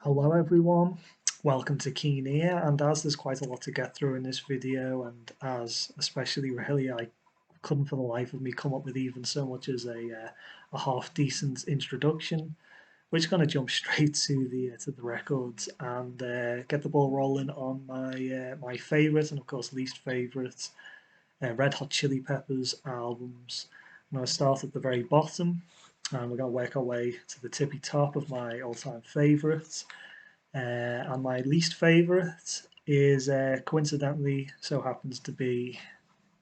Hello everyone, welcome to Keen Ear, and as there's quite a lot to get through in this video, and as especially really I couldn't for the life of me come up with even so much as a half decent introduction, we're just going to jump straight to the records and get the ball rolling on my favourite and of course least favourite Red Hot Chili Peppers albums. I'm going to start at the very bottom and we're going to work our way to the tippy top of my all-time favourites. And my least favourite is coincidentally so happens to be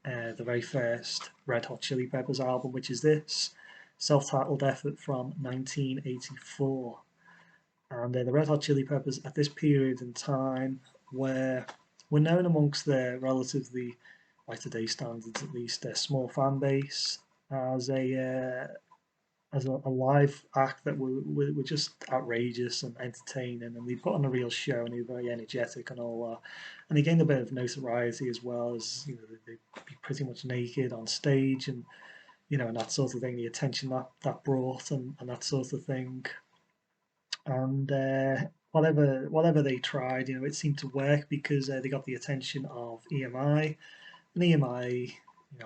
the very first Red Hot Chili Peppers album, which is this self-titled effort from 1984. And the Red Hot Chili Peppers at this period in time were known amongst their relatively, by today's standards at least, a small fan base as a live act that were just outrageous and entertaining, and they put on a real show, and they were very energetic and all that. And they gained a bit of notoriety as well, as they'd be pretty much naked on stage, and and that sort of thing, the attention that brought, and that sort of thing. And whatever they tried, it seemed to work because they got the attention of EMI, and EMI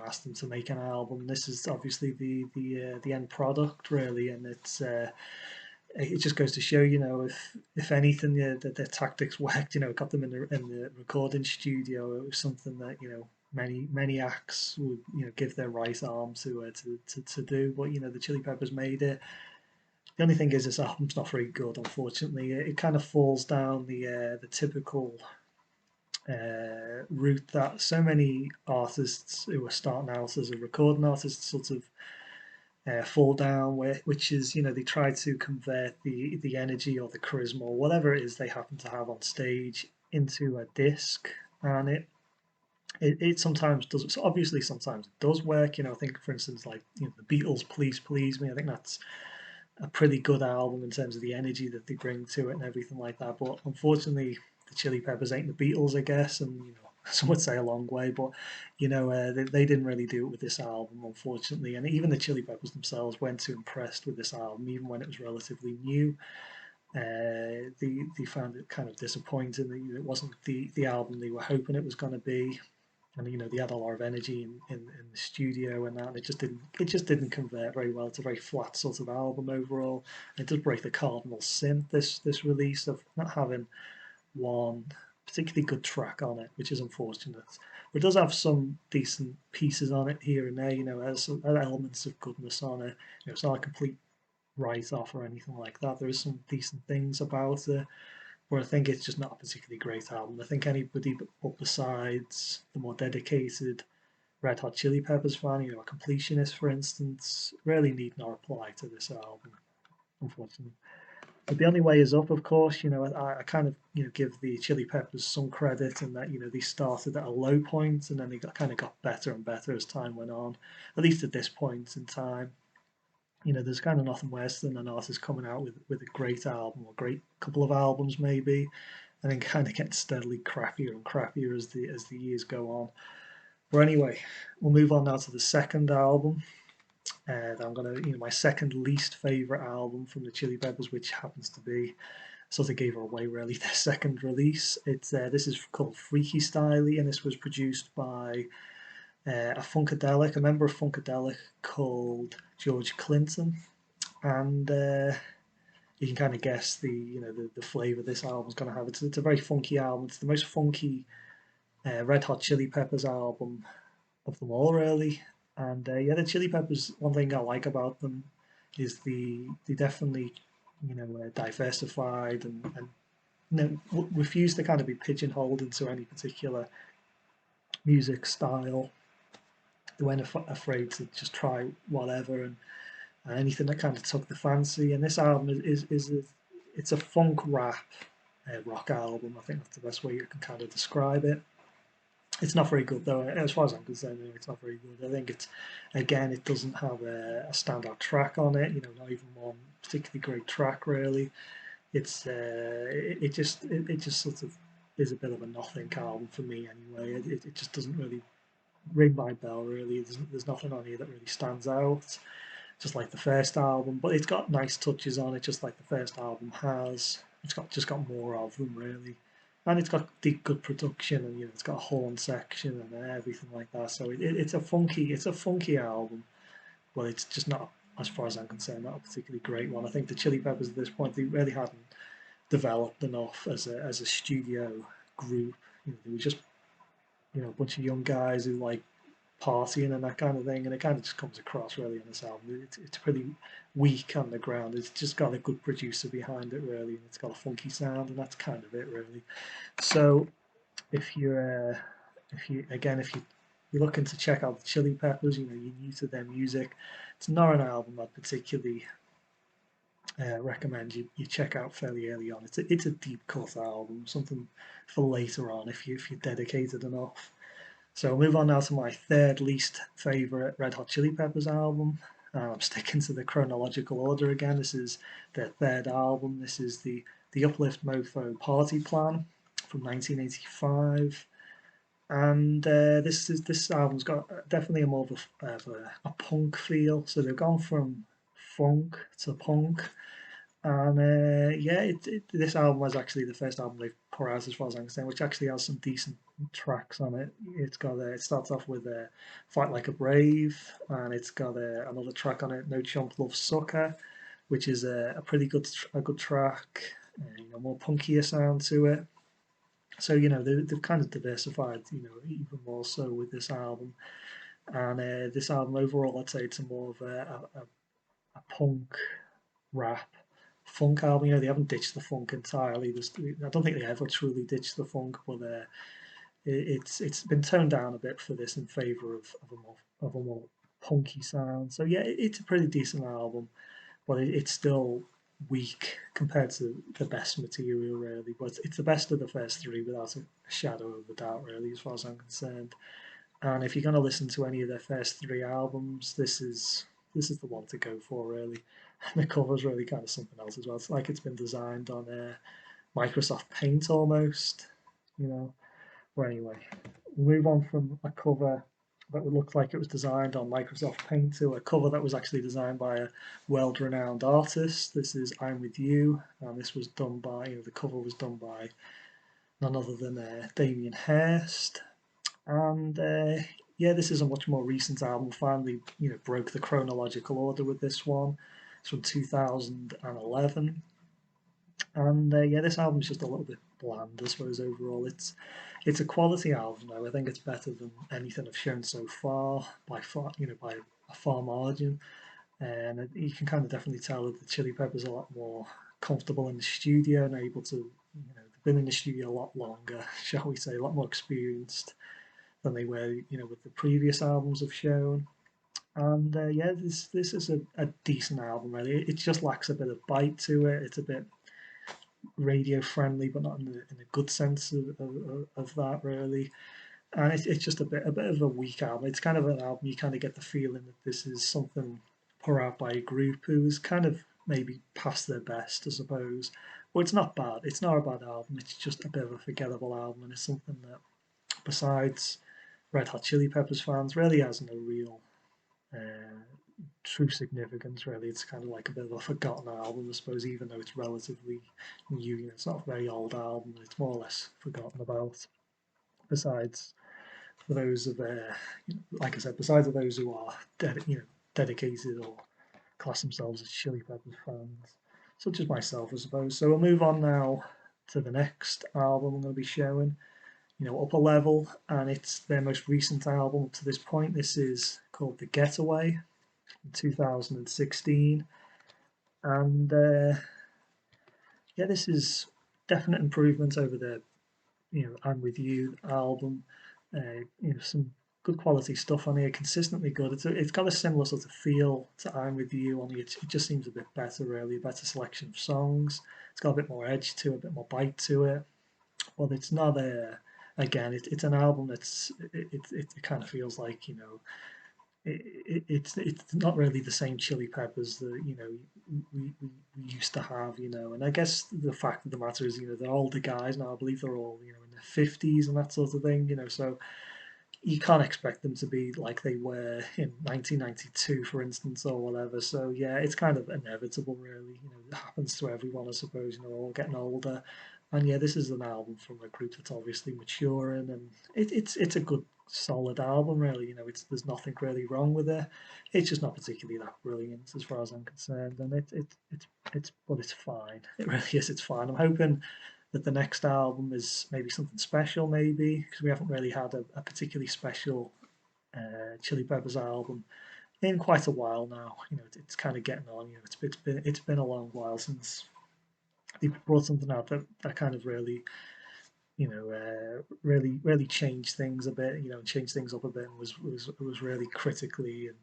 asked them to make an album. This is obviously the end product really, and it just goes to show, if anything, that their tactics worked. It got them in the recording studio. It was something that many acts would give their right arm to do. But the Chili Peppers made it. The only thing is this album's not very good, unfortunately. It kind of falls down the typical route that so many artists who are starting out as a recording artist sort of fall down, which is they try to convert the energy or the charisma or whatever it is they happen to have on stage into a disc, and it sometimes does. So obviously, sometimes it does work. I think for instance, like the Beatles' "Please Please Me." I think that's a pretty good album in terms of the energy that they bring to it and everything like that. But unfortunately, the Chili Peppers ain't the Beatles, I guess, and some would say a long way, but they didn't really do it with this album, unfortunately. And even the Chili Peppers themselves weren't too impressed with this album, even when it was relatively new. They found it kind of disappointing that it wasn't the album they were hoping it was going to be, and they had a lot of energy in the studio and that, and it just didn't convert very well. It's a very flat sort of album overall. It does break the cardinal sin, this release, of not having one particularly good track on it, which is unfortunate. But it does have some decent pieces on it here and there. It has some elements of goodness on it. It's not a complete write-off or anything like that. There is some decent things about it, but I think it's just not a particularly great album. I think anybody but besides the more dedicated Red Hot Chili Peppers fan, a completionist, for instance, really need not apply to this album, unfortunately. But the only way is up, of course. I kind of give the Chili Peppers some credit in that they started at a low point and then they kind of got better and better as time went on. At least at this point in time, there's kind of nothing worse than an artist coming out with a great album or great couple of albums maybe, and then kind of getting steadily crappier and crappier as the years go on. But anyway, we'll move on now to the second album. I'm gonna, my second least favorite album from the Chili Peppers, which happens to be sort of gave her away really their second release. This is called Freaky Styley, and this was produced by a member of Funkadelic called George Clinton, and you can kind of guess the flavor this album's going to have. It's a very funky album. It's the most funky Red Hot Chili Peppers album of them all, really. And yeah, the Chili Peppers. One thing I like about them is they definitely diversified and refuse to kind of be pigeonholed into any particular music style. They weren't afraid to just try whatever and anything that kind of took the fancy. And this album it's a funk rap rock album. I think that's the best way you can kind of describe it. It's not very good though, as far as I'm concerned. It's not very good. I think it doesn't have a standout track on it. Not even one particularly great track really. It just sort of is a bit of a nothing album for me anyway. It just doesn't really ring my bell really. There's nothing on here that really stands out, just like the first album. But it's got nice touches on it, just like the first album has. it's got just got more of them really, and it's got good production, and it's got a horn section and everything like that. So it's a funky album. Well, it's just not, as far as I'm concerned, not a particularly great one. I think the Chili Peppers at this point, they really hadn't developed enough as a studio group. They were just a bunch of young guys who like partying and that kind of thing, and it kind of just comes across really on this album. It's pretty weak on the ground. It's just got a good producer behind it really, and it's got a funky sound, and that's kind of it really. So if you're looking to check out the Chili Peppers, you're new to their music, it's not an album I'd particularly recommend you check out fairly early on. It's a deep cut album, something for later on if you're dedicated enough. So I'll move on now to my third least favourite Red Hot Chili Peppers album. I'm sticking to the chronological order again. This is their third album. This is the Uplift Mofo Party Plan from 1985, and this album's got definitely a more of a punk feel. So they've gone from funk to punk, and this album was actually the first album they've put out, as far as I'm concerned, which actually has some decent tracks on it. It starts off with "Fight Like a Brave," and it's got another track on it, "No Chump Love Sucker," which is a pretty good track, more punkier sound to it. So they've kind of diversified, even more so with this album. And this album overall, I'd say it's a more of a punk rap funk album. They haven't ditched the funk entirely. I don't think they ever truly ditched the funk, but it's been toned down a bit for this in favour of a more punky sound. So yeah, it's a pretty decent album, but it's still weak compared to the best material really. But it's the best of the first three without a shadow of a doubt really, as far as I'm concerned. And if you're going to listen to any of their first three albums, this is the one to go for really. And the cover's really kind of something else as well. It's like it's been designed on Microsoft Paint almost, you know. Well, anyway, we move on from a cover that would look like it was designed on Microsoft Paint to a cover that was actually designed by a world-renowned artist. This is "I'm With You," and this was done by, the cover was done by none other than Damien Hirst. And this is a much more recent album. Finally, broke the chronological order with this one. It's from 2011, and this album's just a little bit bland, I suppose. Overall, it's a quality album, though. I think it's better than anything I've shown so far by far, by a far margin. And you can kind of definitely tell that the Chili Peppers are a lot more comfortable in the studio and able to, they've been in the studio a lot longer, shall we say, a lot more experienced than they were, with the previous albums have shown. And this is a decent album, really. It just lacks a bit of bite to it. It's a bit radio friendly, but not in a good sense of that, really. And it's just a bit of a weak album. It's kind of an album you kind of get the feeling that this is something put out by a group who's kind of maybe past their best, I suppose. But it's not bad. It's not a bad album. It's just a bit of a forgettable album, and it's something that, besides Red Hot Chili Peppers fans, really has no real uh, true significance. Really, it's kind of like a bit of a forgotten album, I suppose. Even though it's relatively new, it's not a very old album. It's more or less forgotten about. Besides, for those of, like I said, besides of those who are dedicated or class themselves as Chili Peppers fans, such as myself, I suppose. So we'll move on now to the next album I'm going to be showing. Upper Level, and it's their most recent album up to this point. This is called The Getaway in 2016, and this is definite improvement over the I'm With You album. Some good quality stuff on here, consistently good. It's got a similar sort of feel to I'm With You, only it just seems a bit better, really, a better selection of songs. It's got a bit more edge to it, a bit more bite to it, but it's not a again, it's an album it kind of feels like it's not really the same Chili Peppers that we used to have, and I guess the fact of the matter is they're older guys now. I believe they're all in their 50s and that sort of thing, so you can't expect them to be like they were in 1992, for instance, or whatever. So yeah, it's kind of inevitable, really. It happens to everyone, I suppose. We're all getting older, and yeah, this is an album from a group that's obviously maturing, and it's a good, solid album, really. It's there's nothing really wrong with it. It's just not particularly that brilliant as far as I'm concerned, and it's but it's fine. It really is. It's fine. I'm hoping that the next album is maybe something special, maybe because we haven't really had a particularly special Chili Peppers album in quite a while now. It's kind of getting on. It's been a long while since they brought something out that kind of really really changed things a bit. Changed things up a bit and was really critically and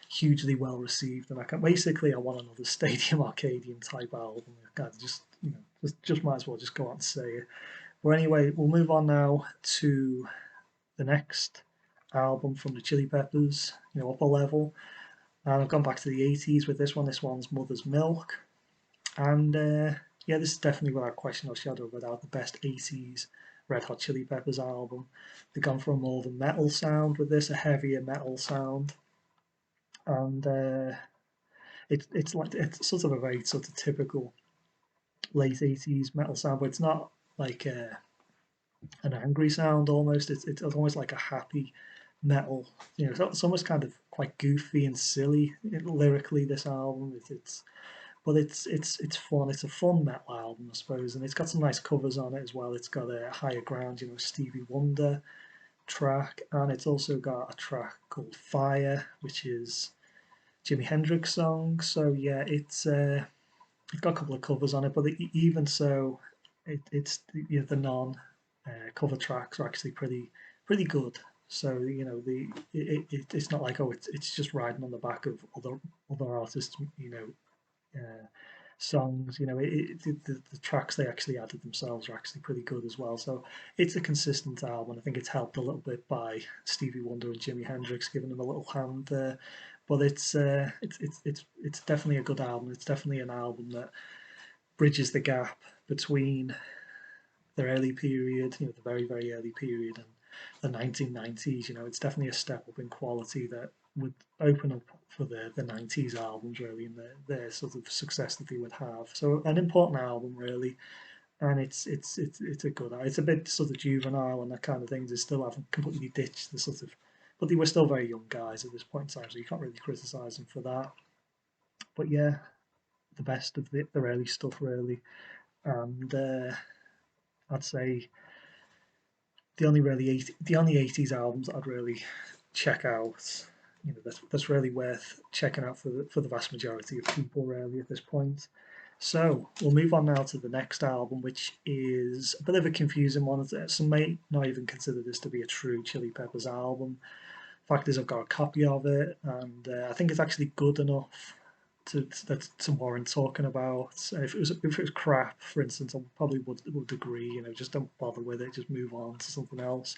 hugely well received. And I want another Stadium Arcadium type album. I kind of just might as well just go out and say it. But anyway, we'll move on now to the next album from the Chili Peppers, upper level. And I've gone back to the 80s with this one. This one's Mother's Milk. And yeah, this is definitely without question or shadow of a doubt the best 80s Red Hot Chili Peppers album. They've gone for a more of a metal sound with this, a heavier metal sound. And it's sort of a very sort of typical late 80s metal sound, but it's not like an angry sound almost. It's almost like a happy metal. It's almost kind of quite goofy and silly lyrically. This album, but it's fun. It's a fun metal album, I suppose, and it's got some nice covers on it as well. It's got a Higher Ground, Stevie Wonder track, and it's also got a track called Fire, which is Jimi Hendrix song. So yeah, it's got a couple of covers on it, but even so, it's the non cover tracks are actually pretty good. So it's not like, oh, it's just riding on the back of other artists, uh, songs. The tracks they actually added themselves are actually pretty good as well. So it's a consistent album. I think it's helped a little bit by Stevie Wonder and Jimi Hendrix giving them a little hand there. But it's definitely a good album. It's definitely an album that bridges the gap between the early period, the very early period, and the 1990s. It's definitely a step up in quality that would open up for the 90s albums, really, and the sort of success that they would have. So an important album, really, and it's a good. It's a bit sort of juvenile and that kind of thing. They still haven't completely ditched the sort of, but they were still very young guys at this point in time, so you can't really criticise them for that. But yeah, the best of the early stuff, really, and I'd say the only 80s albums I'd really check out. That's really worth checking out for the vast majority of people, really, at this point. So we'll move on now to the next album, which is a bit of a confusing one. Some may not even consider this to be a true Chili Peppers album. Fact is, I've got a copy of it, and I think it's actually good enough to warrant talking about. If it was crap, for instance, I probably would agree. Just don't bother with it. Just move on to something else.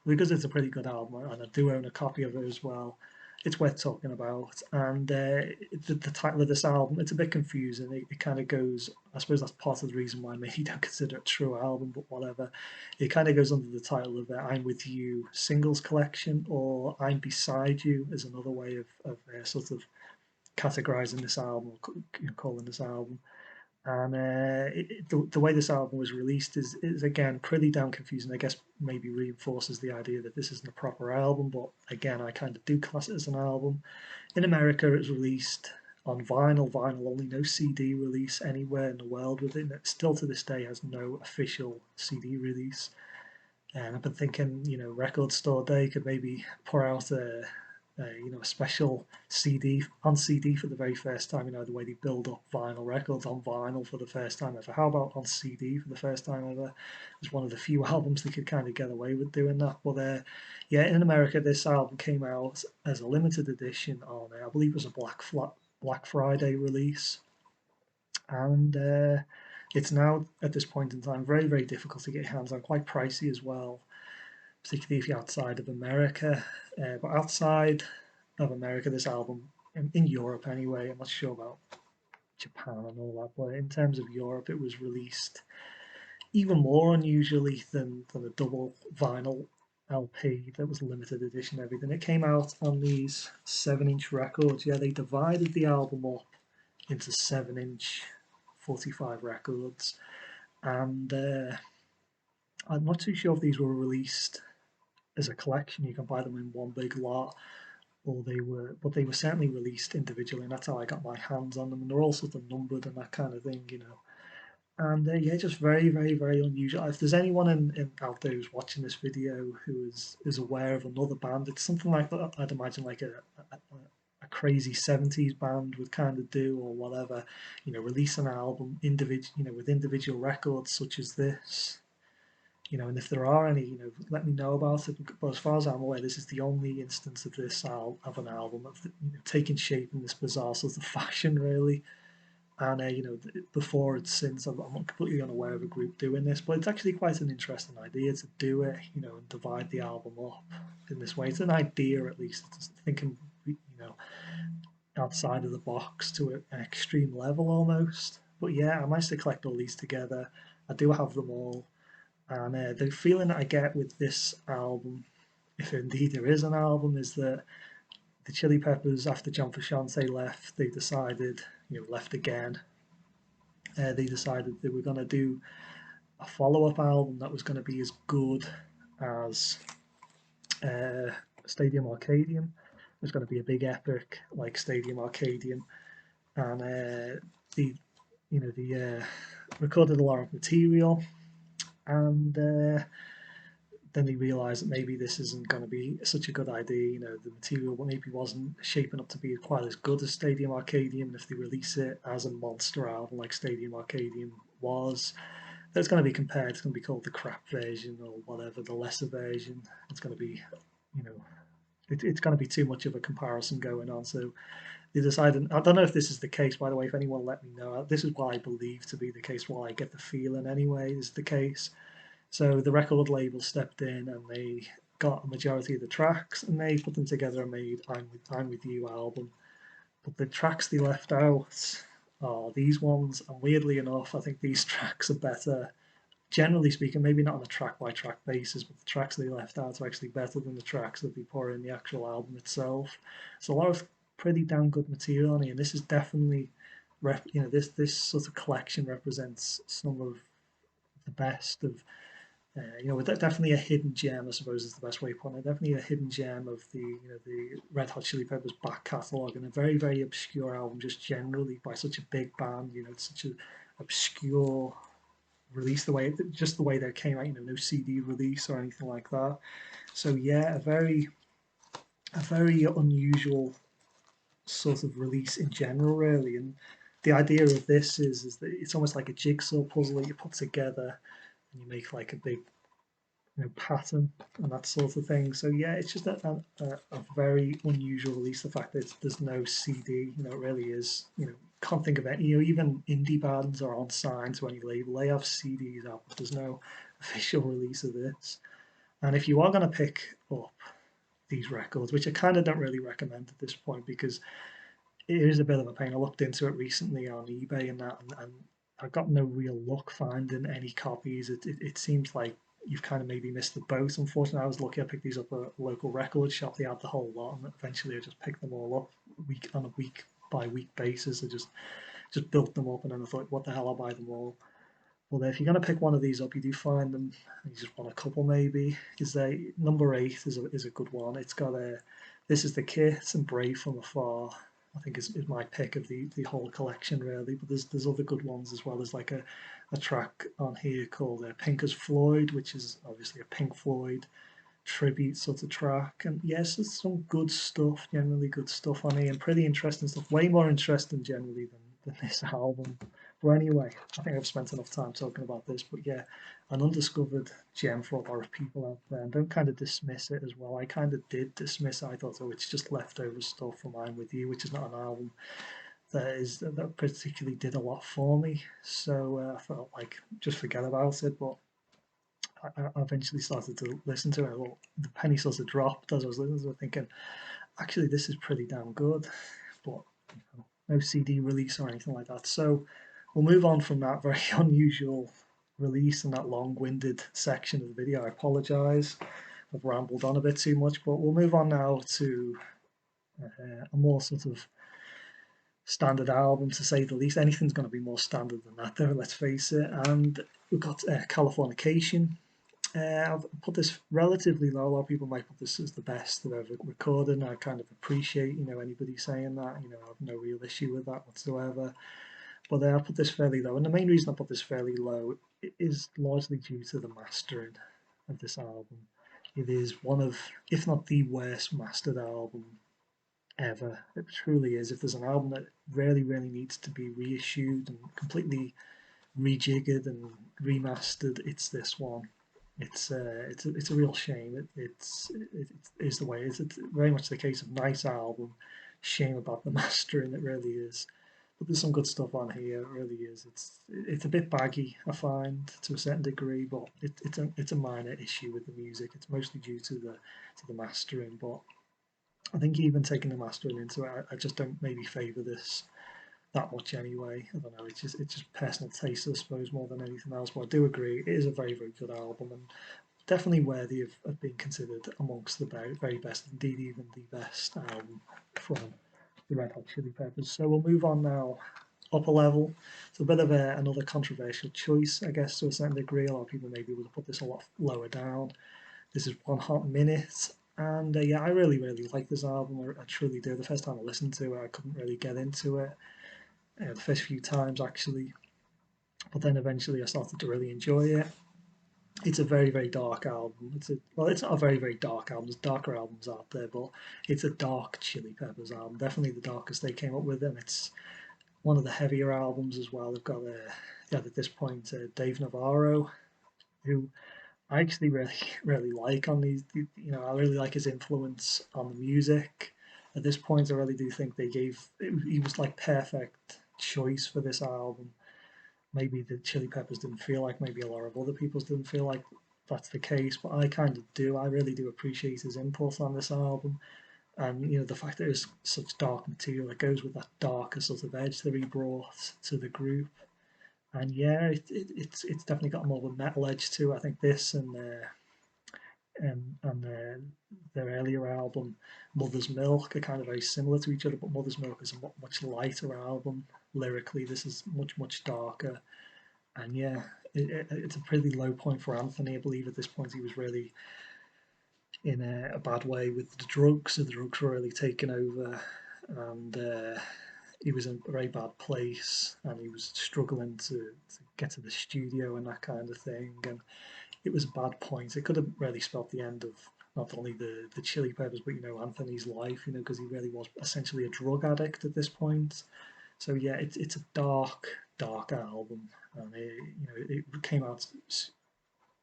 Because it's a pretty good album, and I do own a copy of it as well. It's worth talking about. And the title of this album, it's a bit confusing. It kind of goes. I suppose that's part of the reason why maybe you don't consider it a true album, but whatever. It kind of goes under the title of "I'm With You" singles collection, or "I'm Beside You" is another way of sort of categorizing this album, calling this album. And the way this album was released is again pretty damn confusing. I guess maybe reinforces the idea that this isn't a proper album, but again, I kind of do class it as an album. In America, it was released on vinyl only, no CD release anywhere in the world with it. And it still to this day has no official CD release. And I've been thinking, Record Store Day could maybe pour out a special CD for the very first time. The way they build up vinyl records on vinyl for the first time ever. How about on CD for the first time ever? It's one of the few albums they could kind of get away with doing that. But yeah, in America, this album came out as a limited edition on, I believe it was a Black Friday release, and it's now at this point in time very difficult to get your hands on, quite pricey as well, particularly if you're outside of America. But outside of America, this album, in Europe anyway, I'm not sure about Japan and all that, but in terms of Europe, it was released even more unusually than a double vinyl LP that was limited edition and everything. It came out on these 7-inch records. Yeah, they divided the album up into 7-inch 45 records, and I'm not too sure if these were released as a collection. You can buy them in one big lot, or but they were certainly released individually, and that's how I got my hands on them. And they're all sort of numbered and that kind of thing, you know. And yeah, just very, very, very unusual. If there's anyone out there who's watching this video who is aware of another band, it's something like that. I'd imagine like a crazy 70s band would kind of do, or whatever, you know, release an album with individual records such as this, you know. And if there are any, you know, let me know about it. But as far as I'm aware, this is the only instance of of an album of taking shape in this bizarre sort of fashion, really. And you know, before and since, I'm not completely unaware of a group doing this, but it's actually quite an interesting idea to do it, you know, and divide the album up in this way. It's an idea, at least. It's thinking, you know, outside of the box to an extreme level almost. But yeah, I managed to collect all these together. I do have them all, and the feeling that I get with this album, if indeed there is an album, is that the Chili Peppers, after John Frusciante left, they decided, you know, left again. They decided they were going to do a follow-up album that was going to be as good as Stadium Arcadium. It was going to be a big epic like Stadium Arcadium, and the recorded a lot of material, and then they realised that maybe this isn't going to be such a good idea. You know, the material maybe wasn't shaping up to be quite as good as Stadium Arcadium. And if they release it as a monster album like Stadium Arcadium was, it's going to be compared. It's going to be called the crap version or whatever, the lesser version. It's going to be, you know, it's going to be too much of a comparison going on. So they decided. I don't know if this is the case, by the way. If anyone let me know, this is what I believe to be the case. What I get the feeling anyway is the case. So the record label stepped in and they got a majority of the tracks and they put them together and made I'm With You album. But the tracks they left out are these ones, and weirdly enough, I think these tracks are better. Generally speaking, maybe not on a track by track basis, but the tracks they left out are actually better than the tracks that they put in the actual album itself. So a lot of pretty damn good material on here, and this is definitely, you know, this sort of collection represents some of the best of you know, definitely a hidden gem, I suppose is the best way to put it. Definitely a hidden gem of the Red Hot Chili Peppers back catalogue, and a very, very obscure album just generally by such a big band. You know, it's such an obscure release, just the way they came out. You know, no CD release or anything like that. So yeah, a very unusual sort of release in general, really. And the idea of this is that it's almost like a jigsaw puzzle that you put together and you make like a big, you know, pattern and that sort of thing. So yeah, it's just a very unusual release. The fact that there's no CD, you know, it really is. You know, can't think of any. You know, even indie bands are on signed to any label. They have CDs out, but there's no official release of this. And if you are going to pick up these records, which I kind of don't really recommend at this point because it is a bit of a pain. I looked into it recently on eBay and that, and I got no real luck finding any copies. It seems like you've kind of maybe missed the boat. Unfortunately, I was lucky. I picked these up at a local record shop. They had the whole lot, and eventually I just picked them all up on a week by week basis. I just built them up, and then I thought, what the hell, I'll buy them all. Well, if you're going to pick one of these up, you do find them. You just want a couple, maybe, because number 8 is a good one. It's got a This Is the Kit and Brave from Afar. I think is my pick of the whole collection, really. But there's other good ones as well. There's like a track on here called Pink as Floyd, which is obviously a Pink Floyd tribute sort of track. And yes, there's some good stuff, generally good stuff on here, and pretty interesting stuff. Way more interesting generally than this album. But anyway, I think I've spent enough time talking about this. But yeah, an undiscovered gem for a lot of people out there. And don't kind of dismiss it as well. I kind of did dismiss it. I thought, oh, it's just leftover stuff from I'm With You, which is not an album that particularly did a lot for me. So I felt like just forget about it. But I eventually started to listen to it. Well, the penny sort of dropped as I was listening to it, thinking, actually, this is pretty damn good. But you know, no CD release or anything like that. So we'll move on from that very unusual release and that long-winded section of the video. I apologise I've rambled on a bit too much, but we'll move on now to a more sort of standard album, to say the least. Anything's going to be more standard than that, though, let's face it. And we've got Californication. I've put this relatively low. A lot of people might put this as the best they've ever recorded, and I kind of appreciate, anybody saying that. I have no real issue with that whatsoever. But I put this fairly low, and the main reason I put this fairly low is largely due to the mastering of this album. It is one of, if not the worst mastered album ever. It truly is. If there's an album that really, really needs to be reissued and completely rejiggered and remastered, it's this one. It's a real shame. It is the way it is. It's very much the case of nice album, shame about the mastering. It really is. But there's some good stuff on here. It really is. It's a bit baggy, I find, to a certain degree, but it's a minor issue with the music. It's mostly due to the mastering. But I think even taking the mastering into it, I just don't maybe favour this that much anyway. I don't know. It's just personal taste, I suppose, more than anything else. But I do agree, it is a very, very good album, and definitely worthy of being considered amongst the very best, indeed even the best album from the Red Hot Chili Peppers. So we'll move on now. Upper level. It's a bit of another controversial choice, I guess, to a certain degree. A lot of people maybe would have put this a lot lower down. This is One Hot Minute. And yeah, I really, really like this album. I truly do. The first time I listened to it, I couldn't really get into it. The first few times, actually. But then eventually I started to really enjoy it. It's a very, very dark album. It's not a very, very dark album. There's darker albums out there, but it's a dark Chili Peppers album. Definitely the darkest they came up with, and it's one of the heavier albums as well. They've got, at this point, Dave Navarro, who I actually really, really like on these. I really like his influence on the music. At this point, I really do think he was like perfect choice for this album. Maybe the Chili Peppers didn't feel like, maybe a lot of other people's didn't feel like that's the case, but I kind of do. I really do appreciate his input on this album, and the fact that it's such dark material, it goes with that darker sort of edge that he brought to the group. And yeah, it's definitely got more of a metal edge to it. I think this and their earlier album, Mother's Milk, are kind of very similar to each other, but Mother's Milk is a much lighter album lyrically. This is much, much darker. And yeah, it's a pretty low point for Anthony. I believe at this point he was really in a bad way with the drugs. So the drugs were really taking over, and he was in a very bad place, and he was struggling to get to the studio and that kind of thing. And it was a bad point. It could have really spelled the end of not only the Chili Peppers, but Anthony's life. Because he really was essentially a drug addict at this point. So yeah, it's a dark, dark album, and it came out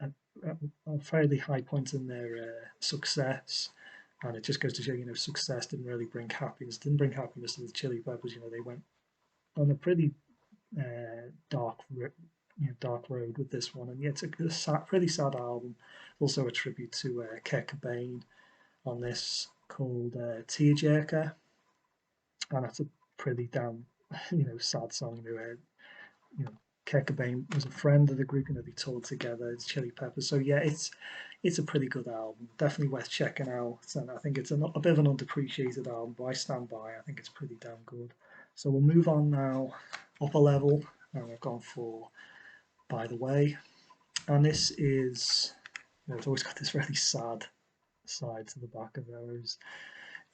at a fairly high point in their success. And it just goes to show, success didn't really bring happiness. Didn't bring happiness to the Chili Peppers. They went on a pretty dark, dark road with this one. And yeah, it's a pretty sad album. Also a tribute to Kurt Cobain on this, called Tearjerker, and that's a pretty damn sad song. Kurt Cobain was a friend of the group. They toured together. It's Chili Peppers. So yeah, it's a pretty good album. Definitely worth checking out. And I think it's a bit of an underappreciated album, but I stand by. I think it's pretty damn good. So we'll move on now. Upper level, and we've gone for By the Way. And this is, it's always got this really sad side to the back of those.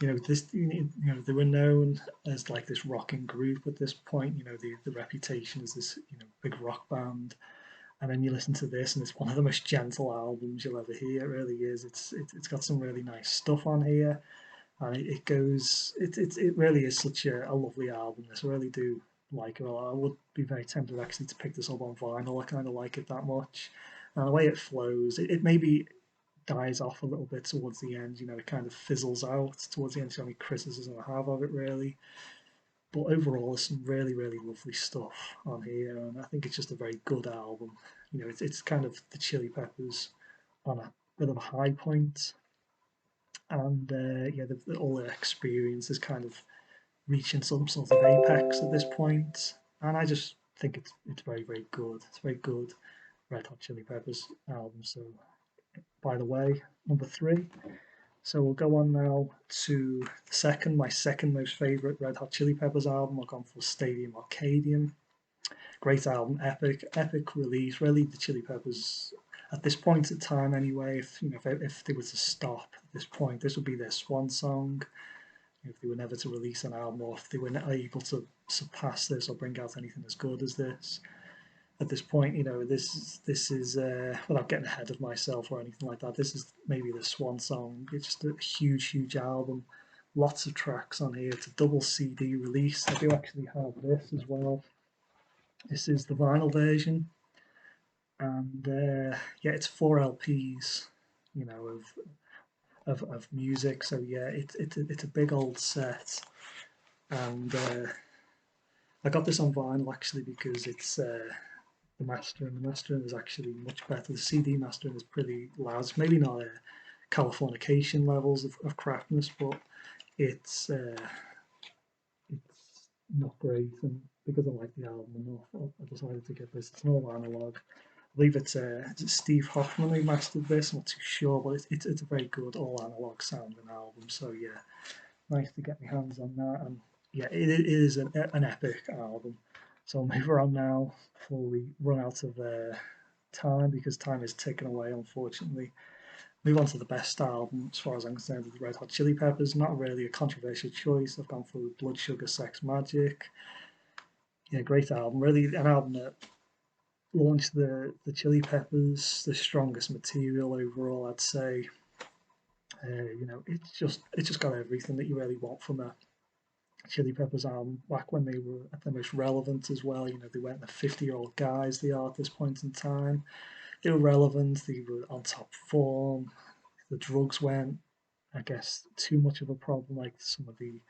They were known as like this rocking group at this point. The reputation as this big rock band, and then you listen to this, and it's one of the most gentle albums you'll ever hear. It really is. It's got some really nice stuff on here, and it really is such a lovely album. This I really do like it. I would be very tempted actually to pick this up on vinyl. I kind of like it that much, and the way it flows, it maybe dies off a little bit towards the end. It kind of fizzles out towards the end. It's the only criticism I have of it, really. But overall, there's some really, really lovely stuff on here, and I think it's just a very good album. It's kind of the Chili Peppers on a bit of a high point, and yeah, all their experience is kind of reaching some sort of apex at this point, and I just think it's very, very good. It's a very good Red Hot Chili Peppers album. So by the way, number 3. So we'll go on now to my second most favourite Red Hot Chili Peppers album. I've gone for Stadium Arcadium. Great album, epic release. Really, the Chili Peppers at this point in time, anyway. If they were to stop at this point, this would be their swan song. If they were never to release an album, or if they were not able to surpass this or bring out anything as good as this. At this point, this is without getting ahead of myself or anything like that. This is maybe the swan song. It's just a huge album. Lots of tracks on here. It's a double CD release. I do actually have this as well. This is the vinyl version, and yeah, it's 4 LPs, of music. So yeah, it's a big old set, and I got this on vinyl actually because it's the mastering. The mastering is actually much better. The CD mastering is pretty loud. It's maybe not Californication levels of crapness, but it's uh, it's not great. And because I like the album enough, I decided to get this. It's an all analog. I believe it's Steve Hoffman who mastered this. I'm not too sure, but it's a very good all analog sounding album. So yeah, nice to get my hands on that. And yeah, it is an epic album. So I'll move on now before we run out of time, because time is ticking away, unfortunately. Move on to the best album, as far as I'm concerned, with the Red Hot Chili Peppers. Not really a controversial choice. I've gone for Blood Sugar Sex Magic. Yeah, great album. Really an album that launched the Chili Peppers, the strongest material overall, I'd say. It's just got everything that you really want from a Chili Peppers album back when they were at their most relevant as well. They weren't the 50-year-old guys they are at this point in time. They were relevant, they were on top form. The drugs weren't, I guess, too much of a problem like some of the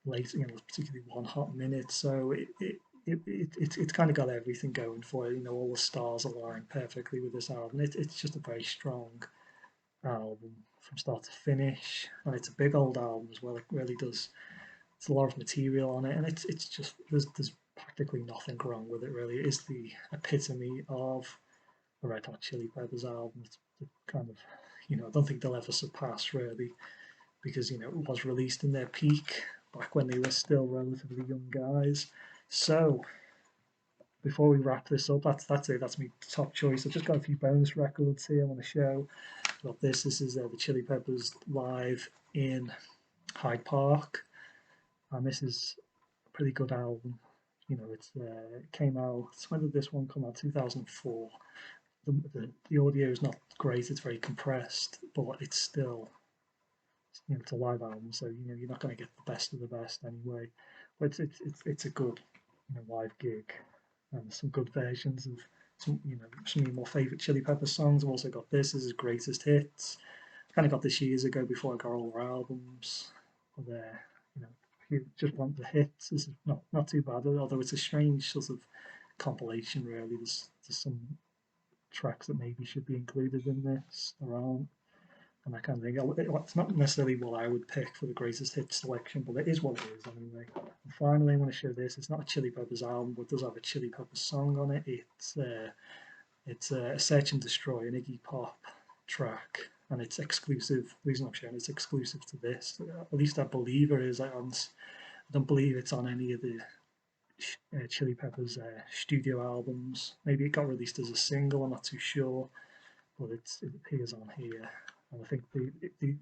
later, particularly One Hot Minute. So it's kind of got everything going for it. All the stars align perfectly with this album. It's just a very strong album from start to finish, and it's a big old album as well. It really does. It's a lot of material on it, and it's just there's practically nothing wrong with it. Really, it is the epitome of a Red Hot Chili Peppers album. It's kind of, I don't think they'll ever surpass really, because it was released in their peak back when they were still relatively young guys. So before we wrap this up, that's it. That's my top choice. I've just got a few bonus records here I want to show. I've got this. This is the Chili Peppers live in Hyde Park, and this is a pretty good album. It came out. When did this one come out? 2004. The audio is not great. It's very compressed, but it's still, it's a live album, so you're not going to get the best of the best anyway. But it's a good live gig, and some good versions of some of your more favourite Chili Pepper songs. I've also got this. This is greatest hits. I kind of got this years ago before I got all their albums. But if you just want the hits, this is not too bad. Although it's a strange sort of compilation, really. There's some tracks that maybe should be included in this. There aren't. And I kind of think it's not necessarily what I would pick for the greatest hit selection, but it is what it is anyway. And finally, I want to show this. It's not a Chili Peppers album, but it does have a Chili Peppers song on it. It's a Search and Destroy, an Iggy Pop track, and it's exclusive. The reason I'm showing it's exclusive to this. At least I believe it is. I don't believe it's on any of the Chili Peppers studio albums. Maybe it got released as a single. I'm not too sure, but it appears on here. And I think they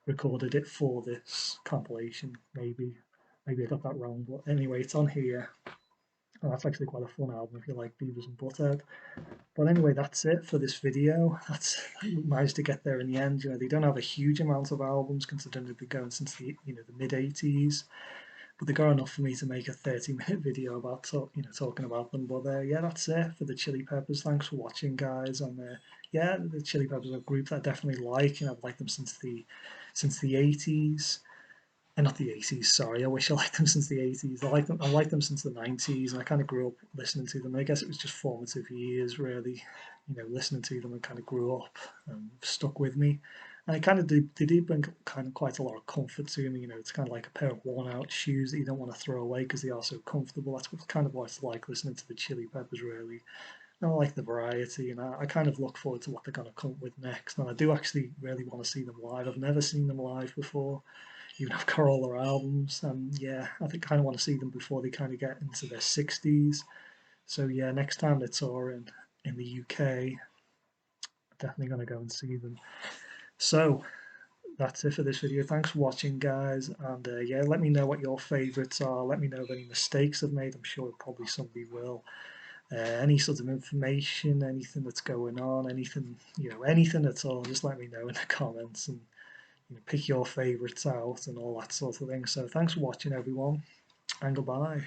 recorded it for this compilation. Maybe I got that wrong, but anyway, it's on here. And that's actually quite a fun album if you like Beavis and Butthead. But anyway, that's it for this video. We managed to get there in the end. They don't have a huge amount of albums considering they've been going since the mid '80s, but they got enough for me to make a 30-minute video about talking about them. But yeah, that's it for the Chili Peppers. Thanks for watching, guys. And yeah, the Chili Peppers are a group that I definitely like. I've liked them since the '80s. And not the '80s, sorry. I wish I liked them since the '80s. I liked them since the '90s, and I kind of grew up listening to them. I guess it was just formative years, really. Listening to them and kind of grew up and stuck with me. And they do bring kind of quite a lot of comfort to me. It's kind of like a pair of worn-out shoes that you don't want to throw away because they are so comfortable. That's kind of what it's like listening to the Chili Peppers, really. I like the variety, and I kind of look forward to what they're going to come up with next. And I do actually really want to see them live. I've never seen them live before, even I've got all their albums. And yeah, I think I kind of want to see them before they kind of get into their 60s. So yeah, next time they tour in the UK, definitely going to go and see them. So that's it for this video. Thanks for watching, guys. And yeah, let me know what your favourites are. Let me know of any mistakes I've made. I'm sure probably somebody will. Any sort of information, anything that's going on, anything, anything at all, just let me know in the comments, and pick your favourites out and all that sort of thing. So thanks for watching, everyone, and goodbye.